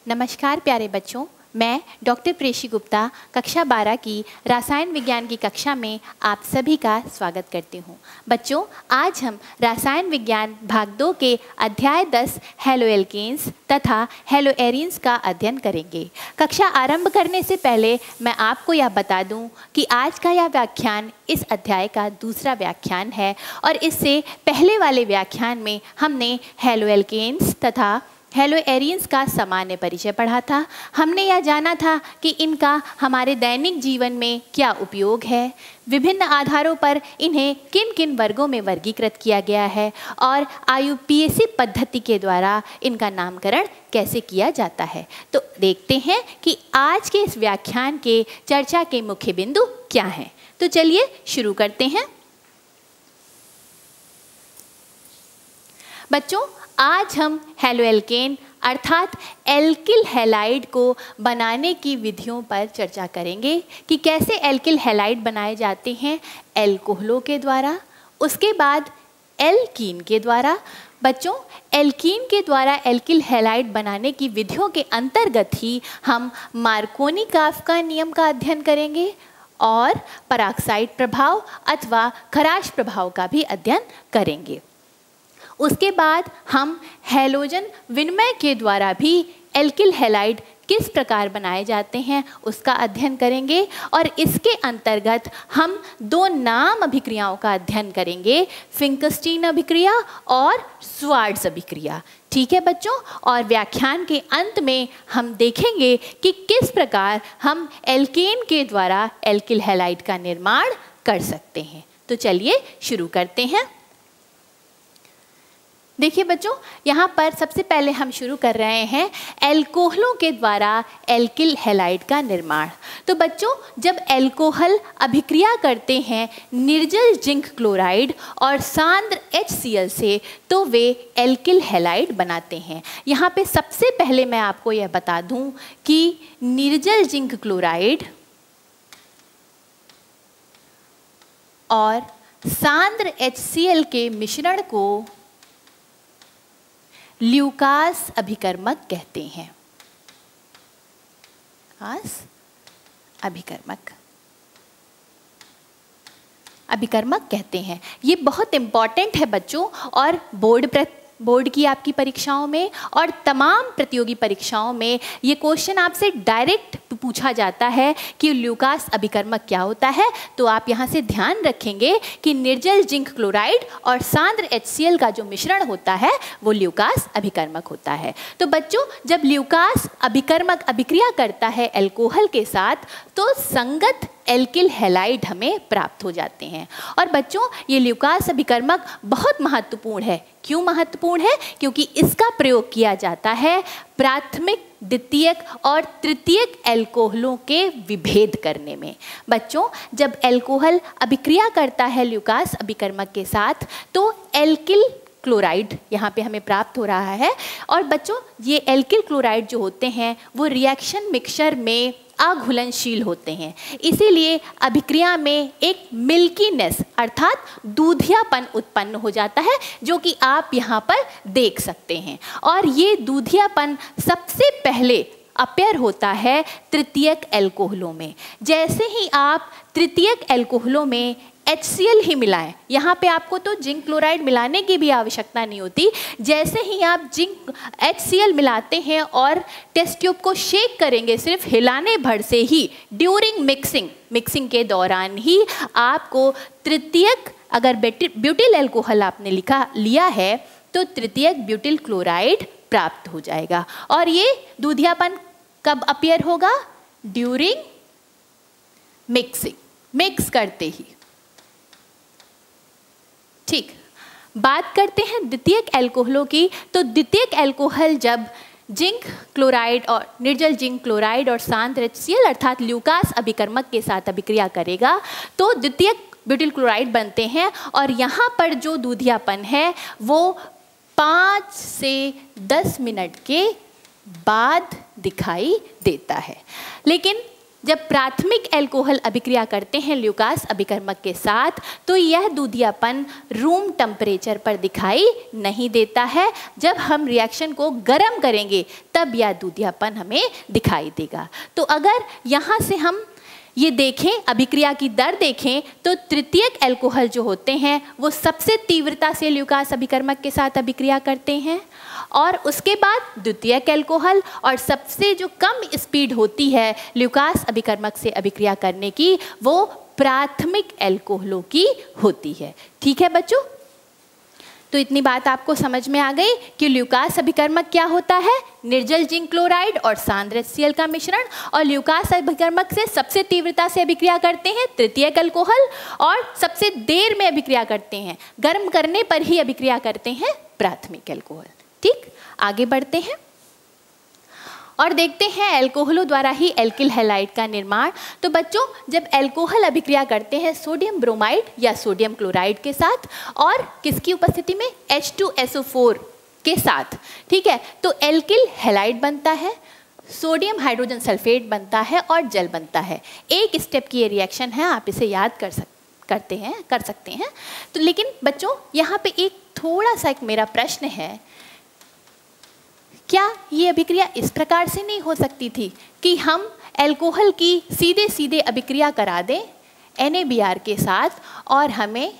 नमस्कार प्यारे बच्चों, मैं डॉक्टर प्रेषी गुप्ता कक्षा 12 की रसायन विज्ञान की कक्षा में आप सभी का स्वागत करती हूँ। बच्चों, आज हम रसायन विज्ञान भाग 2 के अध्याय 10 हेलोएल्केन्स तथा हेलोएरीन्स का अध्ययन करेंगे। कक्षा आरंभ करने से पहले मैं आपको यह बता दूं कि आज का यह व्याख्यान इस अध्याय का दूसरा व्याख्यान है और इससे पहले वाले व्याख्यान में हमने हेलोएल्केन्स तथा हेलोएरीन्स का सामान्य परिचय पढ़ा था। हमने यह जाना था कि इनका हमारे दैनिक जीवन में क्या उपयोग है, विभिन्न आधारों पर इन्हें किन किन वर्गों में वर्गीकृत किया गया है और IUPAC पद्धति के द्वारा इनका नामकरण कैसे किया जाता है। तो देखते हैं कि आज के इस व्याख्यान के चर्चा के मुख्य बिंदु क्या हैं। तो चलिए शुरू करते हैं। बच्चों, आज हम हेलोएल्केन अर्थात एल्किल हैलाइड को बनाने की विधियों पर चर्चा करेंगे कि कैसे एल्किल हैलाइड बनाए जाते हैं एल्कोहलों के द्वारा, उसके बाद एल्कीन के द्वारा। बच्चों, एल्कीन के द्वारा एल्किल हैलाइड बनाने की विधियों के अंतर्गत ही हम मार्कोनी-काफ्का नियम का अध्ययन करेंगे और पेरोक्साइड प्रभाव अथवा खराश प्रभाव का भी अध्ययन करेंगे। उसके बाद हम हैलोजन विनिमय के द्वारा भी एल्किल हैलाइड किस प्रकार बनाए जाते हैं उसका अध्ययन करेंगे और इसके अंतर्गत हम दो नाम अभिक्रियाओं का अध्ययन करेंगे, फिंकस्टीन अभिक्रिया और स्वार्ट्ज अभिक्रिया। ठीक है बच्चों, और व्याख्यान के अंत में हम देखेंगे कि किस प्रकार हम एल्केन के द्वारा एल्किल हैलाइड का निर्माण कर सकते हैं। तो चलिए शुरू करते हैं। देखिए बच्चों, यहाँ पर सबसे पहले हम शुरू कर रहे हैं एल्कोहलों के द्वारा एल्किल हैलाइड का निर्माण। तो बच्चों, जब एल्कोहल अभिक्रिया करते हैं निर्जल जिंक क्लोराइड और सांद्र HCl से तो वे एल्किल हैलाइड बनाते हैं। यहाँ पे सबसे पहले मैं आपको यह बता दूं कि निर्जल जिंक क्लोराइड और सांद्र HCl के मिश्रण को ल्यूकास अभिकर्मक कहते हैं। अभिकर्मक कहते हैं। ये बहुत इंपॉर्टेंट है बच्चों, और बोर्ड की आपकी परीक्षाओं में और तमाम प्रतियोगी परीक्षाओं में ये क्वेश्चन आपसे डायरेक्ट पूछा जाता है कि ल्यूकास अभिकर्मक क्या होता है। तो आप यहाँ से ध्यान रखेंगे कि निर्जल जिंक क्लोराइड और सांद्र HCl का जो मिश्रण होता है वो ल्यूकास अभिकर्मक होता है। तो बच्चों, जब ल्यूकास अभिकर्मक अभिक्रिया करता है एल्कोहल के साथ तो संगत एल्किल हैलाइड हमें प्राप्त हो जाते हैं। और बच्चों, ये ल्यूकास अभिकर्मक बहुत महत्वपूर्ण है। क्यों महत्वपूर्ण है? क्योंकि इसका प्रयोग किया जाता है प्राथमिक, द्वितीयक और तृतीयक एल्कोहलों के विभेद करने में। बच्चों, जब एल्कोहल अभिक्रिया करता है ल्यूकास अभिकर्मक के साथ तो एल्किल क्लोराइड यहाँ पे हमें प्राप्त हो रहा है। और बच्चों, ये एल्किल क्लोराइड जो होते हैं वो रिएक्शन मिक्सचर में अघुलनशील होते हैं, इसीलिए अभिक्रिया में एक मिल्कीनेस अर्थात दूधियापन उत्पन्न हो जाता है, जो कि आप यहाँ पर देख सकते हैं। और ये दूधियापन सबसे पहले अपीयर होता है तृतीयक एल्कोहलों में। जैसे ही आप तृतीयक एल्कोहलों में HCl ही मिलाएं, यहाँ पे आपको तो जिंक क्लोराइड मिलाने की भी आवश्यकता नहीं होती। जैसे ही आप जिंक HCl मिलाते हैं और टेस्ट ट्यूब को शेक करेंगे, सिर्फ हिलाने भर से ही ड्यूरिंग मिक्सिंग के दौरान ही आपको तृतीयक, अगर ब्यूटिल एल्कोहल आपने लिया है तो तृतीयक ब्यूटिल क्लोराइड प्राप्त हो जाएगा। और ये दूधियापन कब अपीयर होगा? ड्यूरिंग मिक्स करते ही। ठीक, बात करते हैं द्वितीयक एल्कोहलों की। तो द्वितीयक एल्कोहल जब जिंक क्लोराइड और निर्जल जिंक क्लोराइड और सांद्र HCl अर्थात ल्यूकास अभिकर्मक के साथ अभिक्रिया करेगा तो द्वितीयक ब्यूटिल क्लोराइड बनते हैं। और यहाँ पर जो दूधियापन है वो 5 से 10 मिनट के बाद दिखाई देता है। लेकिन जब प्राथमिक अल्कोहल अभिक्रिया करते हैं ल्यूकास अभिकर्मक के साथ तो यह दूधियापन रूम टेम्परेचर पर दिखाई नहीं देता है। जब हम रिएक्शन को गर्म करेंगे तब यह दूधियापन हमें दिखाई देगा। तो अगर यहाँ से हम ये देखें, अभिक्रिया की दर देखें, तो तृतीयक अल्कोहल जो होते हैं वो सबसे तीव्रता से ल्यूकास अभिकर्मक के साथ अभिक्रिया करते हैं, और उसके बाद द्वितीयक अल्कोहल, और सबसे जो कम स्पीड होती है ल्यूकास अभिकर्मक से अभिक्रिया करने की वो प्राथमिक अल्कोहलों की होती है। ठीक है बच्चों, तो इतनी बात आपको समझ में आ गई कि ल्यूकास अभिकर्मक क्या होता है, निर्जल जिंक क्लोराइड और सांद्र HCl का मिश्रण, और ल्यूकास अभिकर्मक से सबसे तीव्रता से अभिक्रिया करते हैं तृतीयक अल्कोहल, और सबसे देर में अभिक्रिया करते हैं, गर्म करने पर ही अभिक्रिया करते हैं प्राथमिक अल्कोहल। ठीक, आगे बढ़ते हैं और देखते हैं अल्कोहलों द्वारा ही एल्किल हैलाइड का निर्माण। तो बच्चों, जब अल्कोहल अभिक्रिया करते हैं सोडियम ब्रोमाइड या सोडियम क्लोराइड के साथ और किसकी उपस्थिति में, H2SO4 के साथ, ठीक है, तो एल्किल हैलाइड बनता है, सोडियम हाइड्रोजन सल्फेट बनता है और जल बनता है। एक स्टेप की ये रिएक्शन है, आप इसे याद कर सकते हैं। तो लेकिन बच्चों यहाँ पे एक थोड़ा सा एक मेरा प्रश्न है, क्या ये अभिक्रिया इस प्रकार से नहीं हो सकती थी कि हम अल्कोहल की सीधे सीधे अभिक्रिया करा दें NaBr के साथ और हमें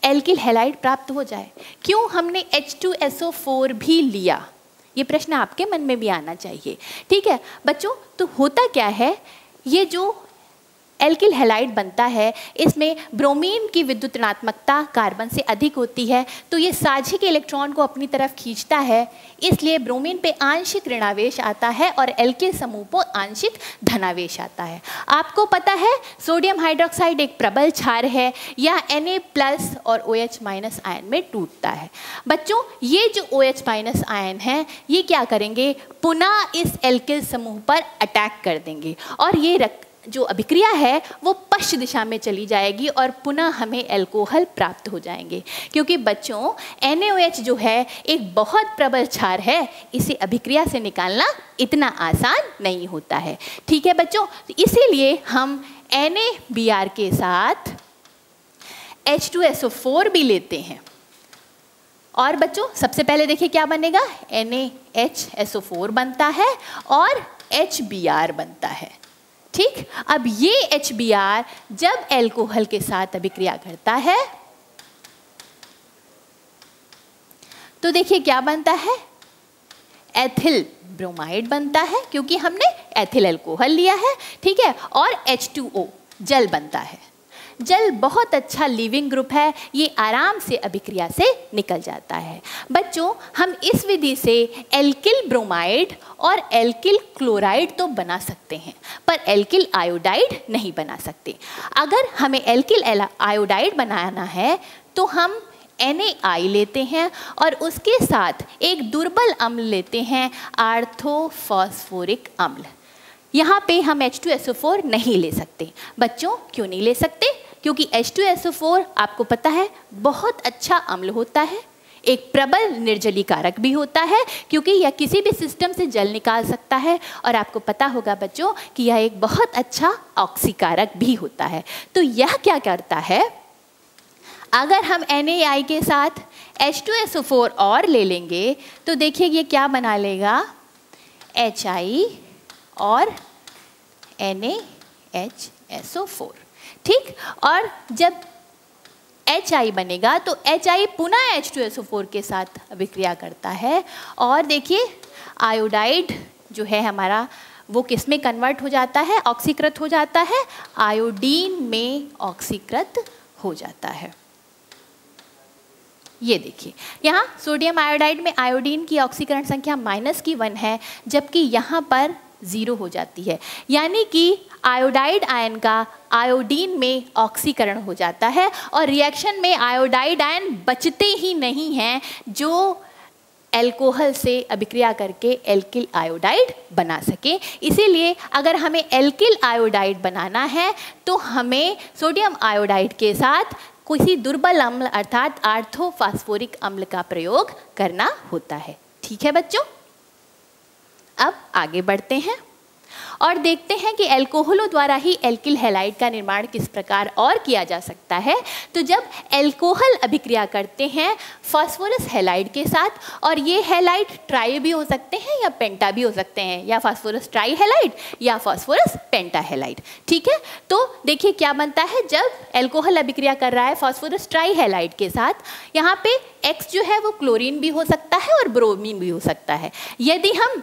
एल्किल हैलाइड प्राप्त हो जाए? क्यों हमने H2SO4 भी लिया? ये प्रश्न आपके मन में भी आना चाहिए। ठीक है बच्चों, तो होता क्या है, ये जो एल्किल हैलाइड बनता है इसमें ब्रोमीन की विद्युत ऋणात्मकता कार्बन से अधिक होती है, तो ये साझी के इलेक्ट्रॉन को अपनी तरफ खींचता है, इसलिए ब्रोमीन पे आंशिक ऋणावेश आता है और एल्किल समूह पर आंशिक धनावेश आता है। आपको पता है सोडियम हाइड्रोक्साइड एक प्रबल क्षार है, यह Na+ और OH- आयन में टूटता है। बच्चों, ये जो OH- आयन है ये क्या करेंगे, पुनः इस एल्किल समूह पर अटैक कर देंगे और ये जो अभिक्रिया है वो पश्च दिशा में चली जाएगी और पुनः हमें अल्कोहल प्राप्त हो जाएंगे। क्योंकि बच्चों NaOH जो है एक बहुत प्रबल क्षार है, इसे अभिक्रिया से निकालना इतना आसान नहीं होता है। ठीक है बच्चों, इसीलिए हम NaBr के साथ H2SO4 भी लेते हैं। और बच्चों सबसे पहले देखिए क्या बनेगा, NaHSO4 बनता है और HBr बनता है। ठीक, अब ये HBr जब अल्कोहल के साथ अभिक्रिया करता है तो देखिए क्या बनता है, एथिल ब्रोमाइड बनता है क्योंकि हमने एथिल अल्कोहल लिया है। ठीक है, और H2O जल बनता है। जल बहुत अच्छा लीविंग ग्रुप है, ये आराम से अभिक्रिया से निकल जाता है। बच्चों, हम इस विधि से एल्किल ब्रोमाइड और एल्किल क्लोराइड तो बना सकते हैं पर एल्किल आयोडाइड नहीं बना सकते। अगर हमें एल्किल आयोडाइड बनाना है तो हम NaI लेते हैं और उसके साथ एक दुर्बल अम्ल लेते हैं, आर्थोफॉस्फोरिक अम्ल। यहाँ पे हम H2SO4 नहीं ले सकते। बच्चों क्यों नहीं ले सकते? क्योंकि H2SO4 आपको पता है बहुत अच्छा अम्ल होता है, एक प्रबल निर्जलीकारक भी होता है क्योंकि यह किसी भी सिस्टम से जल निकाल सकता है, और आपको पता होगा बच्चों कि यह एक बहुत अच्छा ऑक्सीकारक भी होता है। तो यह क्या करता है, अगर हम NaI के साथ H2SO4 और ले लेंगे तो देखिए ये क्या बना लेगा, HI और NaHSO4। ठीक, और जब HI बनेगा तो HI पुनः H2SO4 के साथ अभिक्रिया करता है और देखिए आयोडाइड जो है हमारा वो किस में कन्वर्ट हो जाता है, ऑक्सीकृत हो जाता है, आयोडीन में ऑक्सीकृत हो जाता है। ये देखिए यहाँ सोडियम आयोडाइड में आयोडीन की ऑक्सीकरण संख्या -1 है, जबकि यहाँ पर 0 हो जाती है, यानी कि आयोडाइड आयन का आयोडीन में ऑक्सीकरण हो जाता है और रिएक्शन में आयोडाइड आयन बचते ही नहीं हैं जो अल्कोहल से अभिक्रिया करके एल्किल आयोडाइड बना सके। इसीलिए अगर हमें एल्किल आयोडाइड बनाना है तो हमें सोडियम आयोडाइड के साथ किसी दुर्बल अम्ल अर्थात आर्थोफॉस्फोरिक अम्ल का प्रयोग करना होता है। ठीक है बच्चों, अब आगे बढ़ते हैं। और देखते हैं कि एल्कोहलों द्वारा ही एल्किल हैलाइड का निर्माण किस प्रकार और किया जा सकता है। तो जब एल्कोहल अभिक्रिया करते हैं फास्फोरस हैलाइड के साथ, और ये हैलाइड ट्राई भी हो सकते हैं या पेंटा भी हो सकते हैं, या फास्फोरस ट्राई हैलाइड या फास्फोरस पेंटा हैलाइड, ठीक है। तो देखिए क्या बनता है, जब एल्कोहल अभिक्रिया कर रहा है फास्फोरस ट्राई हैलाइड के साथ, यहाँ पे X जो है वो क्लोरीन भी हो सकता है और ब्रोमीन भी हो सकता है। यदि हम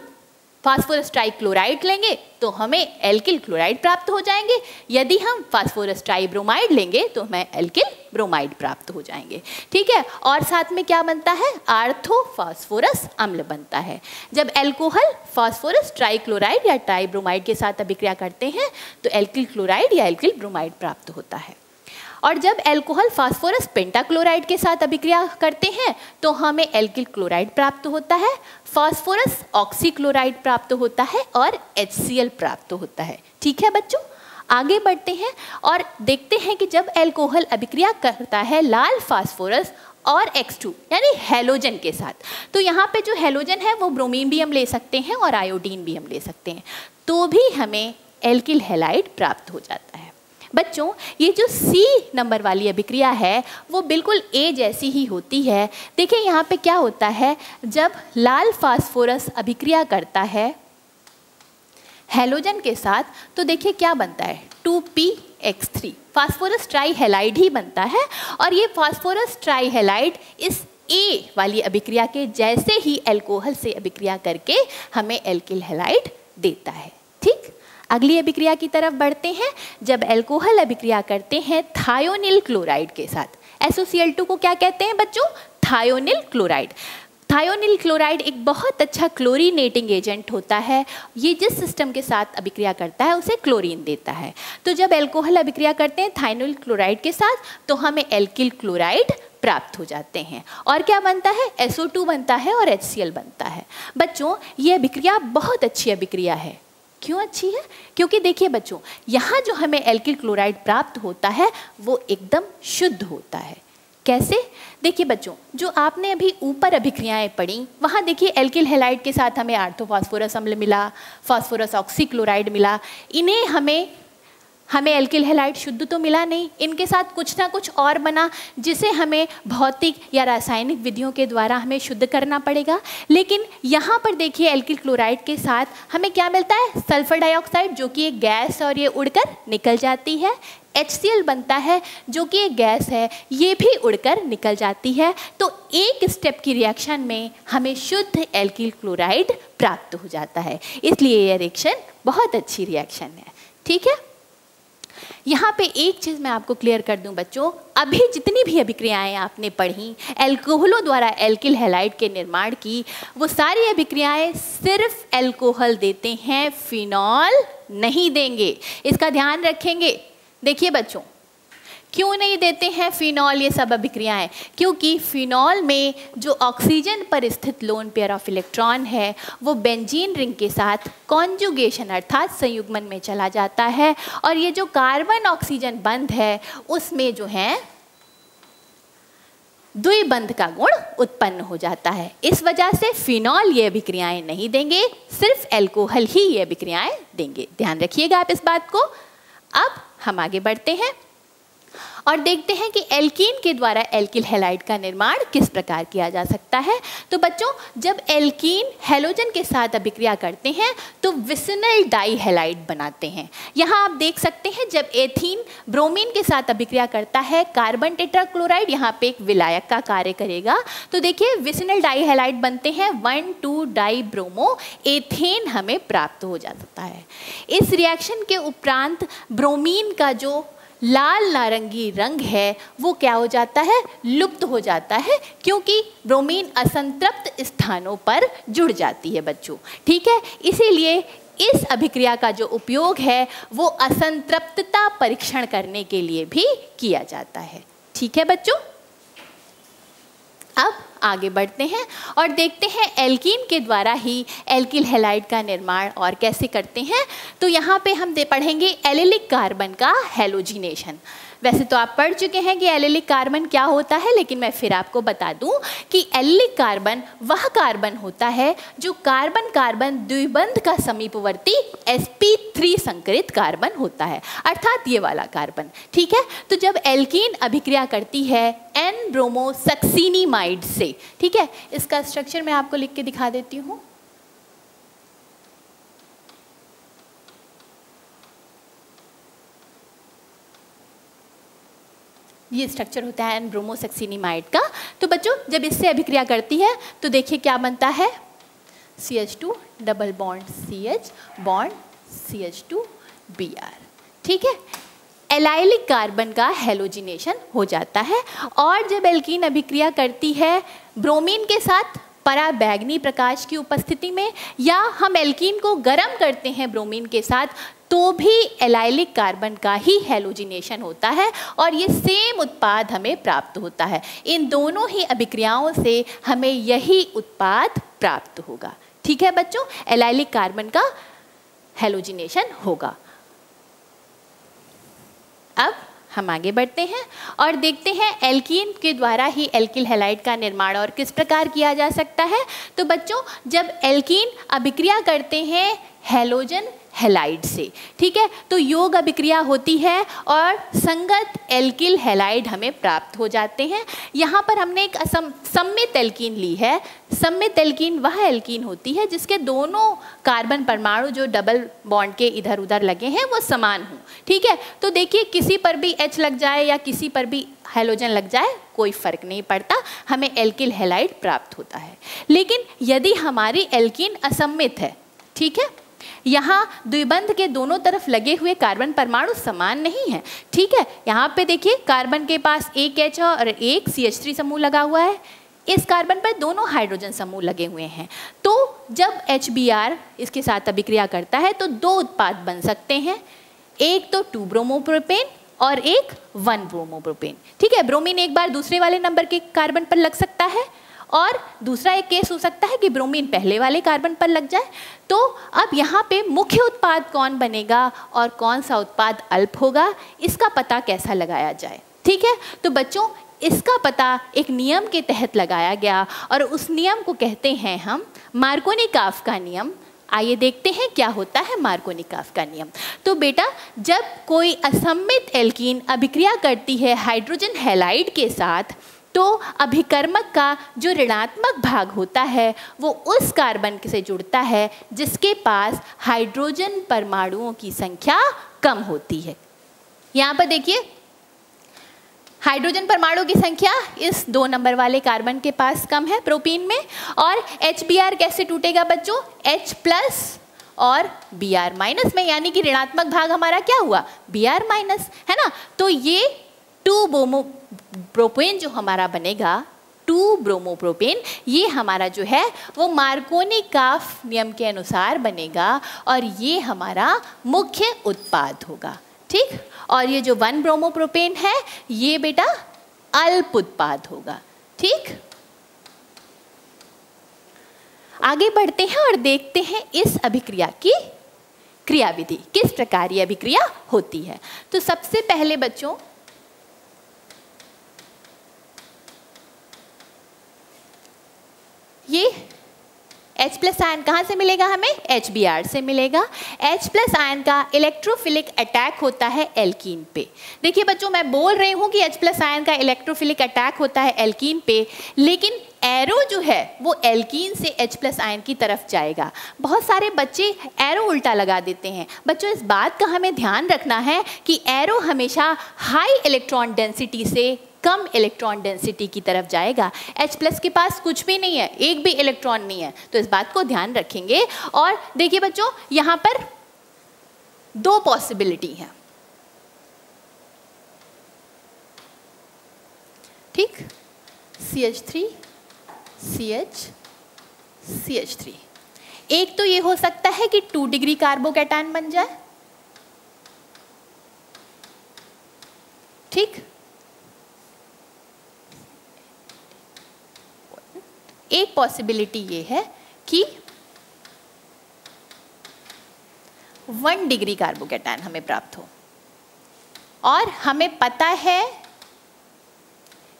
फास्फोरस ट्राइक्लोराइड लेंगे तो हमें एल्किल क्लोराइड प्राप्त हो जाएंगे, यदि हम फास्फोरस ट्राइब्रोमाइड लेंगे तो हमें एल्किल ब्रोमाइड प्राप्त हो जाएंगे, ठीक है। और साथ में क्या बनता है, आर्थोफास्फोरस अम्ल बनता है। जब एल्कोहल फास्फोरस ट्राइक्लोराइड या ट्राइब्रोमाइड के साथ अभिक्रिया करते हैं तो एल्किल क्लोराइड या एल्किल ब्रोमाइड प्राप्त होता है। और जब एल्कोहल फास्फोरस पेंटाक्लोराइड के साथ अभिक्रिया करते हैं तो हमें एल्किल क्लोराइड प्राप्त होता है, फास्फोरस ऑक्सीक्लोराइड प्राप्त होता है और HCl प्राप्त होता है, ठीक है बच्चों। आगे बढ़ते हैं और देखते हैं कि जब एल्कोहल अभिक्रिया करता है लाल फास्फोरस और X2 यानी हैलोजन के साथ, तो यहाँ पे जो हैलोजन है वो ब्रोमीन भी हम ले सकते हैं और आयोडीन भी हम ले सकते हैं, तो भी हमें एल्किल हैलाइड प्राप्त हो जाता है। बच्चों ये जो C नंबर वाली अभिक्रिया है वो बिल्कुल A जैसी ही होती है। देखिए यहाँ पे क्या होता है, जब लाल फास्फोरस अभिक्रिया करता है हैलोजन के साथ तो देखिए क्या बनता है, 2pX3 फास्फोरस ट्राई हैलाइड ही बनता है। और ये फास्फोरस ट्राई हैलाइड इस A वाली अभिक्रिया के जैसे ही एल्कोहल से अभिक्रिया करके हमें एल्किल हैलाइड देता है, ठीक। अगली अभिक्रिया की तरफ बढ़ते हैं। जब एल्कोहल अभिक्रिया करते हैं थायोनिल क्लोराइड के साथ, SOCl2 को क्या कहते हैं बच्चों, थायोनिल क्लोराइड। थायोनिल क्लोराइड एक बहुत अच्छा क्लोरीनेटिंग एजेंट होता है, ये जिस सिस्टम के साथ अभिक्रिया करता है उसे क्लोरीन देता है। तो जब एल्कोहल अभिक्रिया करते हैं थायोनिल क्लोराइड के साथ तो हमें एल्किल क्लोराइड प्राप्त हो जाते हैं। और क्या बनता है, SO2 बनता है और HCl बनता है। बच्चों ये अभिक्रिया बहुत अच्छी अभिक्रिया है। क्यों अच्छी है, क्योंकि देखिए बच्चों यहाँ जो हमें एल्किल क्लोराइड प्राप्त होता है वो एकदम शुद्ध होता है। कैसे, देखिए बच्चों जो आपने अभी ऊपर अभिक्रियाएं पढ़ी वहाँ देखिए एल्किल हैलाइड के साथ हमें आर्थोफास्फोरस अम्ल मिला, फास्फोरस ऑक्सीक्लोराइड मिला, इन्हें हमें एल्किल हैलाइड शुद्ध तो मिला नहीं, इनके साथ कुछ ना कुछ और बना जिसे हमें भौतिक या रासायनिक विधियों के द्वारा हमें शुद्ध करना पड़ेगा। लेकिन यहाँ पर देखिए एल्किल क्लोराइड के साथ हमें क्या मिलता है, सल्फर डाइऑक्साइड जो कि एक गैस और ये उड़कर निकल जाती है। HCl बनता है जो कि एक गैस है, ये भी उड़कर निकल जाती है। तो एक स्टेप की रिएक्शन में हमें शुद्ध एल्किल क्लोराइड प्राप्त हो जाता है, इसलिए यह रिएक्शन बहुत अच्छी रिएक्शन है, ठीक है। यहाँ पे एक चीज़ मैं आपको क्लियर कर दूं बच्चों, अभी जितनी भी अभिक्रियाएं आपने पढ़ी एल्कोहलों द्वारा एल्किल हैलाइड के निर्माण की, वो सारी अभिक्रियाएं सिर्फ एल्कोहल देते हैं, फिनॉल नहीं देंगे, इसका ध्यान रखेंगे। देखिए बच्चों क्यों नहीं देते हैं फिनॉल ये सब अभिक्रियाएं, क्योंकि फिनॉल में जो ऑक्सीजन पर स्थित लोन पेयर ऑफ इलेक्ट्रॉन है वो बेंजीन रिंग के साथ कॉन्जुगेशन अर्थात संयुग्मन में चला जाता है, और ये जो कार्बन ऑक्सीजन बंध है उसमें जो है द्विबंध का गुण उत्पन्न हो जाता है। इस वजह से फिनॉल ये अभिक्रियाएं नहीं देंगे, सिर्फ एल्कोहल ही ये अभिक्रियाएं देंगे, ध्यान रखिएगा आप इस बात को। अब हम आगे बढ़ते हैं और देखते हैं कि एल्कीन के द्वारा एल्किल हैलाइड का निर्माण किस प्रकार किया जा सकता है। तो बच्चों जब एल्कीन हैलोजन के साथ अभिक्रिया करते हैं तो विसिनल डाई हैलाइड बनाते हैं। यहाँ आप देख सकते हैं जब एथीन ब्रोमीन के साथ अभिक्रिया करता है कार्बन टेट्राक्लोराइड यहाँ पे एक विलायक का कार्य करेगा, तो देखिए विसिनल डाई हैलाइड बनते हैं, 1,2 डाई ब्रोमो एथेन हमें प्राप्त हो जाता है। इस रिएक्शन के उपरांत ब्रोमीन का जो लाल नारंगी रंग है वो क्या हो जाता है, लुप्त हो जाता है, क्योंकि ब्रोमीन असंतृप्त स्थानों पर जुड़ जाती है बच्चों, ठीक है। इसीलिए इस अभिक्रिया का जो उपयोग है वो असंतृप्तता परीक्षण करने के लिए भी किया जाता है, ठीक है बच्चों। अब आगे बढ़ते हैं और देखते हैं एल्कीन के द्वारा ही एल्किल हैलाइड का निर्माण और कैसे करते हैं। तो यहाँ पे हम पढ़ेंगे एलिलिक कार्बन का हैलोजिनेशन। वैसे तो आप पढ़ चुके हैं कि एलिलिक कार्बन क्या होता है, लेकिन मैं फिर आपको बता दूं कि एलिलिक कार्बन वह कार्बन होता है जो कार्बन कार्बन द्विबंध का समीपवर्ती sp3 संकरित कार्बन होता है, अर्थात ये वाला कार्बन। ठीक है, तो जब एल्कीन अभिक्रिया करती है एन ब्रोमोसक्सिनिमाइड से, ठीक है, इसका स्ट्रक्चर मैं आपको लिख के दिखा देती हूँ। ये स्ट्रक्चर होता है एन ब्रोमोसक्सिनिमाइड का। तो बच्चों जब इससे अभिक्रिया करती है तो देखिए क्या बनता है, CH2 double bond CH bond CH2 Br। ठीक है, एलाइलिक कार्बन का हेलोजिनेशन हो जाता है। और जब एल्कीन अभिक्रिया करती है ब्रोमीन के साथ पराबैंगनी प्रकाश की उपस्थिति में, या हम एल्कीन को गर्म करते हैं ब्रोमीन के साथ, तो भी एलाइलिक कार्बन का ही हेलोजिनेशन होता है और ये सेम उत्पाद हमें प्राप्त होता है। इन दोनों ही अभिक्रियाओं से हमें यही उत्पाद प्राप्त होगा। ठीक है बच्चों, एलाइलिक कार्बन का हेलोजिनेशन होगा। अब हम आगे बढ़ते हैं और देखते हैं एल्कीन के द्वारा ही एल्किल हैलाइड का निर्माण और किस प्रकार किया जा सकता है। तो बच्चों जब एल्कीन अभिक्रिया करते हैं हैलोजन हैलाइड से, ठीक है, तो योग अभिक्रिया होती है और संगत एल्किल हैलाइड हमें प्राप्त हो जाते हैं। यहाँ पर हमने एक सममित एल्कीन ली है। सममित एल्कीन वह एल्कीन होती है जिसके दोनों कार्बन परमाणु जो डबल बॉन्ड के इधर उधर लगे हैं वो समान हों। ठीक है, तो देखिए किसी पर भी H लग जाए या किसी पर भी हैलोजन लग जाए कोई फर्क नहीं पड़ता, हमें एल्किल हैलाइड प्राप्त होता है। लेकिन यदि हमारी एल्कीन असममित है, ठीक है, यहाँ द्विबंध के दोनों तरफ लगे हुए कार्बन परमाणु समान नहीं है। ठीक है, यहाँ पे देखिए कार्बन के पास एक H और एक CH3 समूह लगा हुआ है, इस कार्बन पर दोनों हाइड्रोजन समूह लगे हुए हैं। तो जब HBr इसके साथ अभिक्रिया करता है तो दो उत्पाद बन सकते हैं, एक तो 2 ब्रोमोप्रोपेन और एक 1 ब्रोमोप्रोपेन। ठीक है, ब्रोमीन एक बार दूसरे वाले नंबर के कार्बन पर लग सकता है और दूसरा एक केस हो सकता है कि ब्रोमीन पहले वाले कार्बन पर लग जाए। तो अब यहाँ पे मुख्य उत्पाद कौन बनेगा और कौन सा उत्पाद अल्प होगा, इसका पता कैसा लगाया जाए। ठीक है, तो बच्चों इसका पता एक नियम के तहत लगाया गया और उस नियम को कहते हैं हम मार्कोनी-काफ का नियम। आइए देखते हैं क्या होता है मार्कोनी-काफ का नियम। तो बेटा जब कोई असममित एल्कीन अभिक्रिया करती है हाइड्रोजन हैलाइड के साथ, तो अभिकर्मक का जो ऋणात्मक भाग होता है वो उस कार्बन से जुड़ता है जिसके पास हाइड्रोजन परमाणुओं की संख्या कम होती है। यहाँ पर देखिए हाइड्रोजन परमाणु की संख्या इस 2 नंबर वाले कार्बन के पास कम है प्रोपीन में। और HBr कैसे टूटेगा बच्चों, H प्लस और Br माइनस में, यानी कि ऋणात्मक भाग हमारा क्या हुआ, Br माइनस, है ना। तो ये 2 ब्रोमोप्रोपेन जो हमारा बनेगा, 2 ब्रोमोप्रोपेन, ये हमारा जो है वो मार्कोनी-काफ नियम के अनुसार बनेगा और ये हमारा मुख्य उत्पाद होगा। ठीक, और ये जो 1 ब्रोमोप्रोपेन है ये बेटा अल्प उत्पाद होगा। ठीक, आगे बढ़ते हैं और देखते हैं इस अभिक्रिया की क्रियाविधि, किस प्रकार ये अभिक्रिया होती है। तो सबसे पहले बच्चों ये H प्लस आयन कहाँ से मिलेगा हमें, HBr से मिलेगा। H प्लस आयन का इलेक्ट्रोफिलिक अटैक होता है एल्कीन पे। देखिए बच्चों मैं बोल रही हूँ कि H प्लस आयन का इलेक्ट्रोफिलिक अटैक होता है एल्कीन पे, लेकिन एरो जो है वो एल्कीन से H प्लस आयन की तरफ जाएगा। बहुत सारे बच्चे एरो उल्टा लगा देते हैं। बच्चों इस बात का हमें ध्यान रखना है कि एरो हमेशा हाई इलेक्ट्रॉन डेंसिटी से कम इलेक्ट्रॉन डेंसिटी की तरफ जाएगा। H प्लस के पास कुछ भी नहीं है, एक भी इलेक्ट्रॉन नहीं है, तो इस बात को ध्यान रखेंगे। और देखिए बच्चों यहाँ पर 2 पॉसिबिलिटी हैं। ठीक, CH3 CH CH3। एक तो ये हो सकता है कि 2 डिग्री कार्बोकैटायन बन जाए। ठीक, एक पॉसिबिलिटी ये है कि 1 डिग्री कार्बोकैटायन हमें प्राप्त हो। और हमें पता है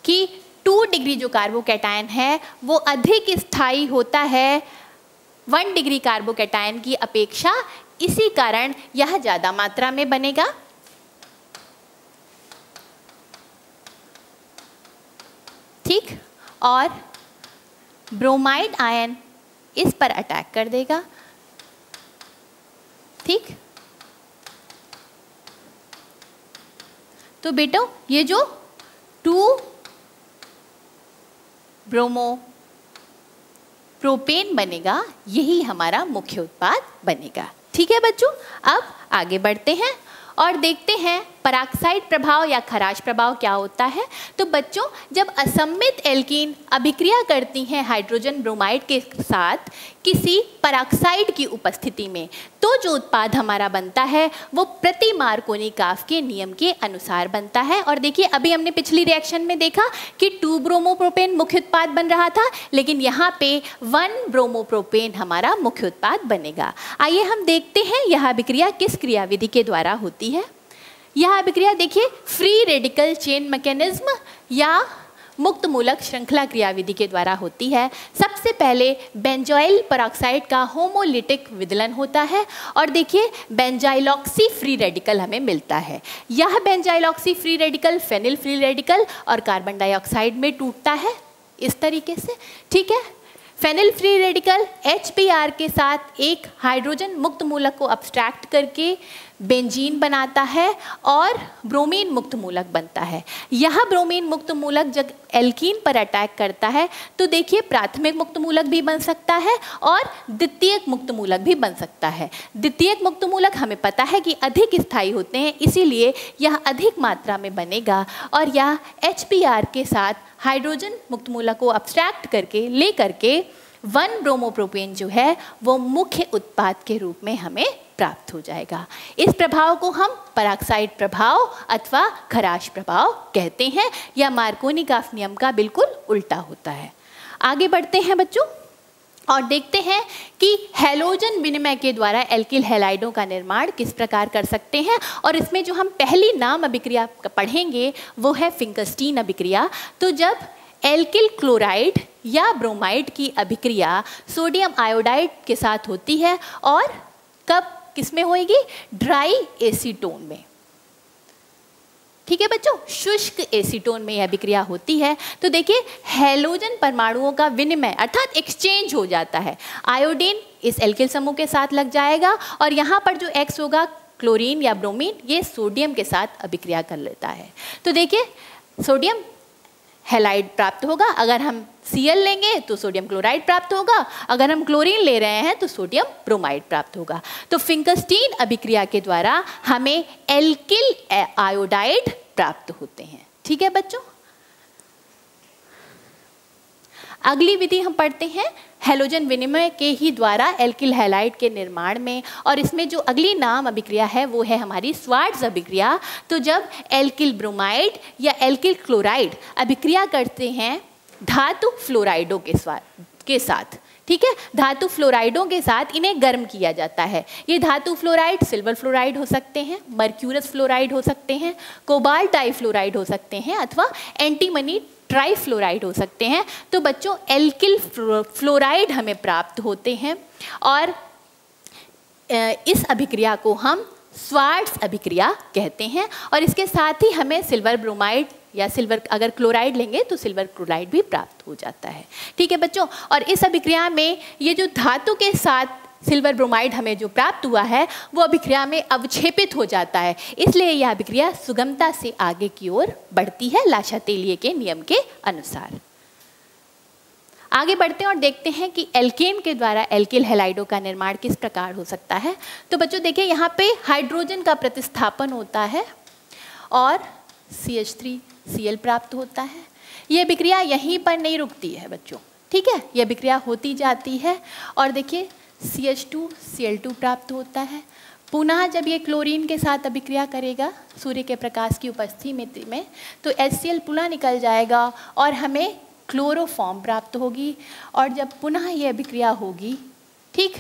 कि 2 डिग्री जो कार्बोकैटायन है वो अधिक स्थायी होता है 1 डिग्री कार्बोकैटायन की अपेक्षा, इसी कारण यह ज़्यादा मात्रा में बनेगा। ठीक, और ब्रोमाइड आयन इस पर अटैक कर देगा। ठीक, तो बेटो ये जो 2 ब्रोमो प्रोपेन बनेगा यही हमारा मुख्य उत्पाद बनेगा। ठीक है बच्चों, अब आगे बढ़ते हैं और देखते हैं पराक्साइड प्रभाव या खराश प्रभाव क्या होता है। तो बच्चों, जब असम्मित एल्कीन अभिक्रिया करती हैं हाइड्रोजन ब्रोमाइड के साथ किसी पराक्साइड की उपस्थिति में, तो जो उत्पाद हमारा बनता है वो प्रति मार्कोनी-काफ के नियम के अनुसार बनता है। और देखिए, अभी हमने पिछली रिएक्शन में देखा कि 2 ब्रोमोप्रोपेन मुख्य उत्पाद बन रहा था, लेकिन यहाँ पे 1 ब्रोमोप्रोपेन हमारा मुख्य उत्पाद बनेगा। आइए हम देखते हैं यह अभिक्रिया किस क्रियाविधि के द्वारा होती है। यह अभिक्रिया देखिए फ्री रेडिकल चेन मैकेनिज्म या मुक्त मूलक श्रृंखला क्रियाविधि के द्वारा होती है। सबसे पहले बेंजोइल पेरोक्साइड का होमोलिटिक विदलन होता है और देखिए बेंजाइलॉक्सी फ्री रेडिकल हमें मिलता है। यह benzyloxy free radical phenyl free radical और कार्बन डाइऑक्साइड में टूटता है इस तरीके से। ठीक है, फेनिल फ्री रेडिकल HBr के साथ एक हाइड्रोजन मुक्त मूलक को अब्स्ट्रैक्ट करके बेंजीन बनाता है और ब्रोमीन मुक्त मूलक बनता है। यह ब्रोमीन मुक्त मूलक जब एल्कीन पर अटैक करता है तो देखिए प्राथमिक मुक्त मूलक भी बन सकता है और द्वितीयक मुक्त मूलक भी बन सकता है। द्वितीयक मुक्त मूलक हमें पता है कि अधिक स्थायी होते हैं, इसीलिए यह अधिक मात्रा में बनेगा और यह HBr के साथ हाइड्रोजन मुक्त मूलक को अब्स्ट्रैक्ट करके ले करके 1 ब्रोमोप्रोपेन जो है वो मुख्य उत्पाद के रूप में हमें प्राप्त हो जाएगा। इस प्रभाव को हम पराक्साइड प्रभाव अथवा खराश प्रभाव कहते हैं। यह मार्कोनी-काफ नियम का बिल्कुल उल्टा होता है। आगे बढ़ते हैं बच्चों और देखते हैं कि हैलोजन विनिमय के द्वारा एल्किल हैलाइडों का निर्माण किस प्रकार कर सकते हैं। और इसमें जो हम पहली नाम अभिक्रिया पढ़ेंगे वो है फिंकस्टीन अभिक्रिया। तो जब एल्किल क्लोराइड या ब्रोमाइड की अभिक्रिया सोडियम आयोडाइड के साथ होती है और कब किसमें होएगी? ड्राई एसीटोन में। ठीक है बच्चों, शुष्क एसीटोन में यह अभिक्रिया होती है। तो देखिए हैलोजन परमाणुओं का विनिमय अर्थात एक्सचेंज हो जाता है। आयोडीन इस एल्किल समूह के साथ लग जाएगा और यहाँ पर जो X होगा क्लोरीन या ब्रोमीन, ये सोडियम के साथ अभिक्रिया कर लेता है। तो देखिए सोडियम हैलाइड प्राप्त होगा, अगर हम Cl लेंगे तो सोडियम क्लोराइड प्राप्त होगा, अगर हम क्लोरीन ले रहे हैं तो सोडियम ब्रोमाइड प्राप्त होगा। तो फिंकस्टीन अभिक्रिया के द्वारा हमें एल्किल आयोडाइड प्राप्त होते हैं। ठीक है बच्चों, अगली विधि हम पढ़ते हैं हैलोजन विनिमय के ही द्वारा एल्किल हैलाइड के निर्माण में, और इसमें जो अगली नाम अभिक्रिया है वो है हमारी स्वार्ट्ज अभिक्रिया। तो जब एल्किल ब्रोमाइड या एल्किल क्लोराइड अभिक्रिया करते हैं धातु फ्लोराइडों के साथ, ठीक है, धातु फ्लोराइडों के साथ इन्हें गर्म किया जाता है। ये धातु फ्लोराइड सिल्वर फ्लोराइड हो सकते हैं, मर्क्यूरस फ्लोराइड हो सकते हैं, कोबाल्ट डाइफ्लोराइड हो सकते हैं अथवा एंटीमनी ट्राइफ्लोराइड हो सकते हैं। तो बच्चों एल्किल फ्लोराइड हमें प्राप्त होते हैं और इस अभिक्रिया को हम स्वार्ट्ज अभिक्रिया कहते हैं। और इसके साथ ही हमें सिल्वर ब्रोमाइड या सिल्वर, अगर क्लोराइड लेंगे तो सिल्वर क्लोराइड भी प्राप्त हो जाता है। ठीक है बच्चों, और इस अभिक्रिया में ये जो धातु के साथ सिल्वर ब्रोमाइड हमें जो प्राप्त हुआ है वो अभिक्रिया में अवक्षेपित हो जाता है, इसलिए यह अभिक्रिया सुगमता से आगे की ओर बढ़ती है लाशातेलिए के नियम के अनुसार। आगे बढ़ते हैं और देखते हैं कि एल्केन के द्वारा एल्किल हैलाइडों का निर्माण किस प्रकार हो सकता है। तो बच्चों देखिए यहाँ पे हाइड्रोजन का प्रतिस्थापन होता है और CH3Cl प्राप्त होता है। यह अभिक्रिया यहीं पर नहीं रुकती है बच्चों, ठीक है, यह अभिक्रिया होती जाती है और देखिए CH2Cl2 प्राप्त होता है। पुनः जब ये क्लोरीन के साथ अभिक्रिया करेगा सूर्य के प्रकाश की उपस्थिति में तो HCl पुनः निकल जाएगा और हमें क्लोरोफॉर्म प्राप्त होगी। और जब पुनः ये अभिक्रिया होगी, ठीक,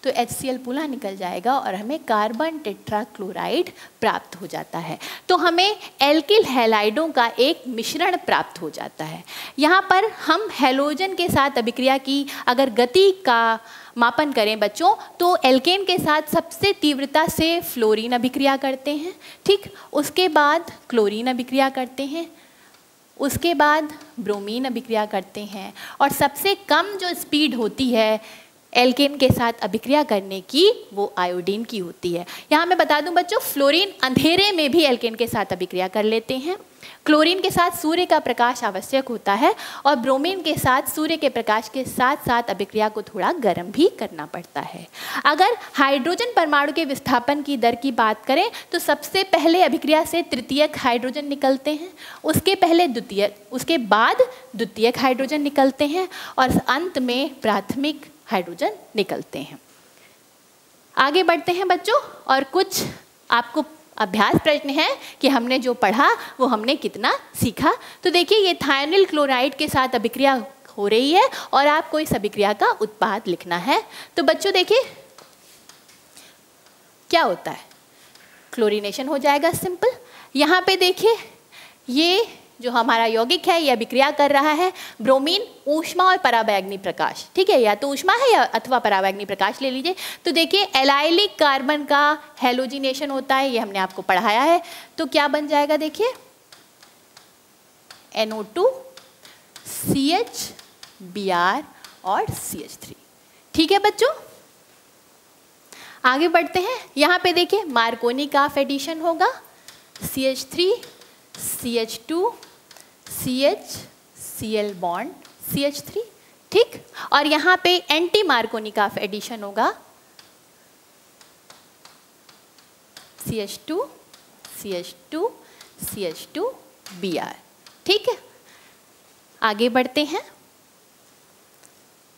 तो HCl पूरा निकल जाएगा और हमें कार्बन टेट्राक्लोराइड प्राप्त हो जाता है। तो हमें एल्किल हैलाइडों का एक मिश्रण प्राप्त हो जाता है। यहाँ पर हम हैलोजन के साथ अभिक्रिया की अगर गति का मापन करें बच्चों, तो एल्केन के साथ सबसे तीव्रता से फ्लोरीन अभिक्रिया करते हैं, ठीक। उसके बाद क्लोरीन अभिक्रिया करते हैं, उसके बाद ब्रोमीन अभिक्रिया करते हैं, और सबसे कम जो स्पीड होती है एल्केन के साथ अभिक्रिया करने की वो आयोडीन की होती है। यहाँ मैं बता दूं बच्चों, फ्लोरीन अंधेरे में भी एल्केन के साथ अभिक्रिया कर लेते हैं, क्लोरीन के साथ सूर्य का प्रकाश आवश्यक होता है, और ब्रोमीन के साथ सूर्य के प्रकाश के साथ साथ अभिक्रिया को थोड़ा गर्म भी करना पड़ता है। अगर हाइड्रोजन परमाणु के विस्थापन की दर की बात करें तो सबसे पहले अभिक्रिया से तृतीयक हाइड्रोजन निकलते हैं, उसके पहले द्वितीयक, उसके बाद द्वितीयक हाइड्रोजन निकलते हैं, और अंत में प्राथमिक हाइड्रोजन निकलते हैं। आगे बढ़ते हैं बच्चों, और कुछ आपको अभ्यास प्रश्न है कि हमने जो पढ़ा वो हमने कितना सीखा। तो देखिए, ये थायोनिल क्लोराइड के साथ अभिक्रिया हो रही है और आपको इस अभिक्रिया का उत्पाद लिखना है। तो बच्चों देखिए क्या होता है, क्लोरीनेशन हो जाएगा सिंपल। यहाँ पे देखिए ये जो हमारा यौगिक है ये अभिक्रिया कर रहा है ब्रोमीन, ऊष्मा और पराबैंगनी प्रकाश, ठीक है, या तो ऊष्मा है या अथवा पराबैंगनी प्रकाश ले लीजिए। तो देखिए एलाइलिक कार्बन का हेलोजिनेशन होता है, ये हमने आपको पढ़ाया है। तो क्या बन जाएगा देखिए, NO2 CH Br और CH3, ठीक है बच्चों। आगे बढ़ते हैं, यहाँ पे देखिए मार्कोनी का एडिशन होगा, CH3 CH2 CH Cl bond CH3, ठीक। और यहाँ पे एंटी मार्कोनी का एडिशन होगा, CH2 CH2 CH2 Br, ठीक है। आगे बढ़ते हैं,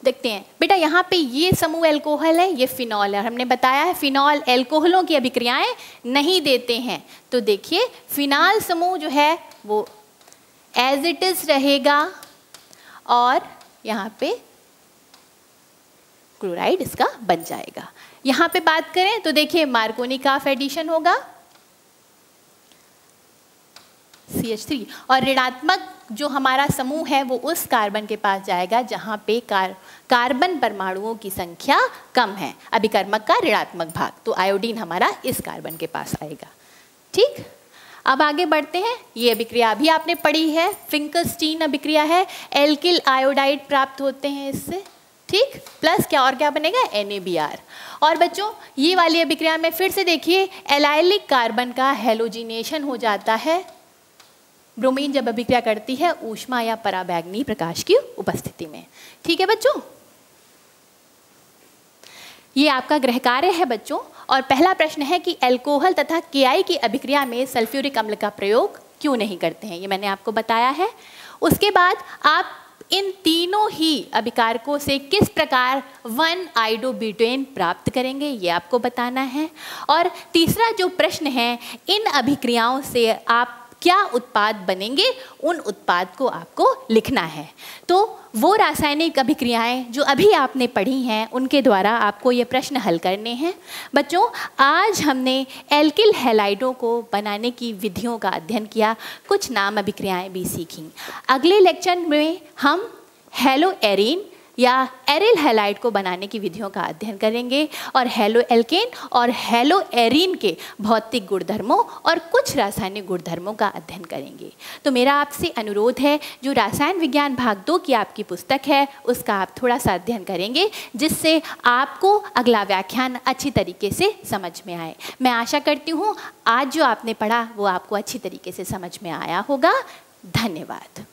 देखते हैं बेटा यहाँ पे ये समूह एल्कोहल है, ये फिनॉल है। हमने बताया है फिनॉल एल्कोहलों की अभिक्रियाएं नहीं देते हैं। तो देखिए फिनॉल समूह जो है वो एज इट इज रहेगा और यहाँ पे क्लोराइड इसका बन जाएगा। यहाँ पे बात करें तो देखिए मार्कोनी का एडिशन होगा CH3, और ऋणात्मक जो हमारा समूह है वो उस कार्बन के पास जाएगा जहाँ पे कार्बन परमाणुओं की संख्या कम है, अभिकर्मक का ऋणात्मक भाग। तो आयोडीन हमारा इस कार्बन के पास आएगा, ठीक। अब आगे बढ़ते हैं, ये अभिक्रिया अभी आपने पढ़ी है, फिंकलस्टीन अभिक्रिया है, एल्किल आयोडाइड प्राप्त होते हैं इससे, ठीक। प्लस क्या और क्या बनेगा, NaBr। और बच्चों ये वाली अभिक्रिया में फिर से देखिए एलाइलिक कार्बन का हेलोजिनेशन हो जाता है। ब्रोमीन जब अभिक्रिया करती है ऊष्मा या पराबैंगनी प्रकाश की उपस्थिति में, ठीक है बच्चों। ये आपका गृह कार्य है बच्चों, और पहला प्रश्न है कि एल्कोहल तथा KI की अभिक्रिया में सल्फ्यूरिक अम्ल का प्रयोग क्यों नहीं करते हैं, ये मैंने आपको बताया है। उसके बाद आप इन तीनों ही अभिकारकों से किस प्रकार 1-आइडोब्यूटेन प्राप्त करेंगे ये आपको बताना है। और तीसरा जो प्रश्न है, इन अभिक्रियाओं से आप क्या उत्पाद बनेंगे, उन उत्पाद को आपको लिखना है। तो वो रासायनिक अभिक्रियाएं जो अभी आपने पढ़ी हैं उनके द्वारा आपको ये प्रश्न हल करने हैं। बच्चों आज हमने एल्किल हैलाइडों को बनाने की विधियों का अध्ययन किया, कुछ नाम अभिक्रियाएं भी सीखी। अगले लेक्चर में हम हेलो एरीन या एरिल हैलाइड को बनाने की विधियों का अध्ययन करेंगे, और हेलो एल्केन और हेलो एरीन के भौतिक गुणधर्मों और कुछ रासायनिक गुणधर्मों का अध्ययन करेंगे। तो मेरा आपसे अनुरोध है, जो रसायन विज्ञान भाग 2 की आपकी पुस्तक है उसका आप थोड़ा सा अध्ययन करेंगे, जिससे आपको अगला व्याख्यान अच्छी तरीके से समझ में आए। मैं आशा करती हूँ आज जो आपने पढ़ा वो आपको अच्छी तरीके से समझ में आया होगा। धन्यवाद।